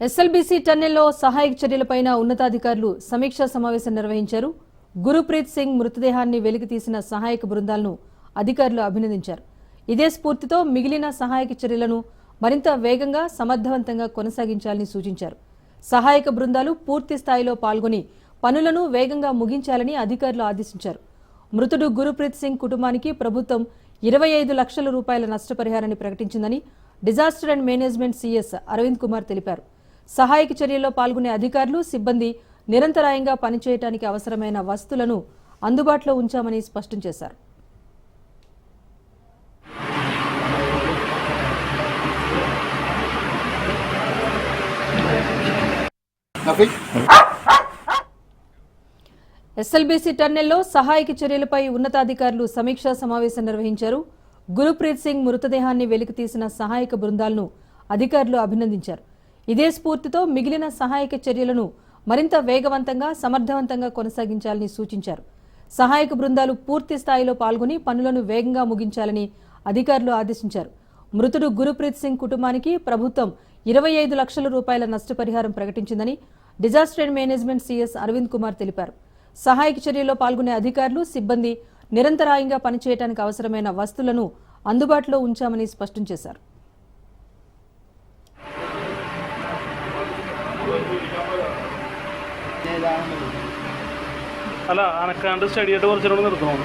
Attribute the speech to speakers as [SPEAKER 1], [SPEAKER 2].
[SPEAKER 1] SLBC టన్నెల్లో సహాయక చర్యలపైన ఉన్నతాధికారులు సమీక్షా సమావేశం నిర్వహించారు. గురుప్రీత్ సింగ్ మృతదేహాన్ని వెలికితీసిన సహాయక బృందాలను అధికారులు అభినందించారు. ఇదే స్ఫూర్తితో మిగిలిన సహాయక చర్యలను మరింత వేగంగా సమర్థవంతంగా కొనసాగించాలని సూచించారు. సహాయక బృందాలు పూర్తి స్థాయిలో పాల్గొని పనులను వేగంగా ముగించాలని అధికారులు ఆదేశించారు. మృతుడు గురుప్రీత్ సింగ్ కుటుంబానికి ప్రభుత్వం 25 లక్షల రూపాయల నష్టపరిహారాన్ని ప్రకటించిందని disaster and management CS Arvind Kumar తెలిపారు. సహాయక చర్యల్లో పాల్గొనే అధికారులు, సిబ్బంది నిరంతరాయంగా పనిచేయడానికి అవసరమైన వస్తువులను అందుబాటులో ఉంచామని స్పష్టం చేశారు. ఎస్ఎల్బీసీ టన్నెల్లో సహాయక చర్యలపై ఉన్నతాధికారులు సమీక్షా సమావేశం నిర్వహించారు. గురుప్రీత్ సింగ్ మృతదేహాన్ని వెలికితీసిన సహాయక బృందాలను అధికారులు అభినందించారు. ఇదే స్ఫూర్తితో మిగిలిన సహాయక చర్యలను మరింత వేగవంతంగా సమర్థవంతంగా కొనసాగించాలని సూచించారు. సహాయక బృందాలు పూర్తి స్థాయిలో పాల్గొని పనులను వేగంగా ముగించాలని అధికారులు ఆదేశించారు. మృతుడు గురుప్రీత్ సింగ్ కుటుంబానికి ప్రభుత్వం 25 లక్షల రూపాయల నష్టపరిహారం ప్రకటించిందని disaster and management CS Arvind Kumar తెలిపారు. సహాయక చర్యల్లో పాల్గొనే అధికారులు, సిబ్బంది నిరంతరాయంగా పనిచేయడానికి అవసరమైన వస్తువులను అందుబాటులో ఉంచామని స్పష్టం చేశారు.
[SPEAKER 2] അല്ല അനക്കാണ്ട് സ്റ്റഡി ആയിട്ട് കുറച്ചുകൂടെ നിർത്തണം.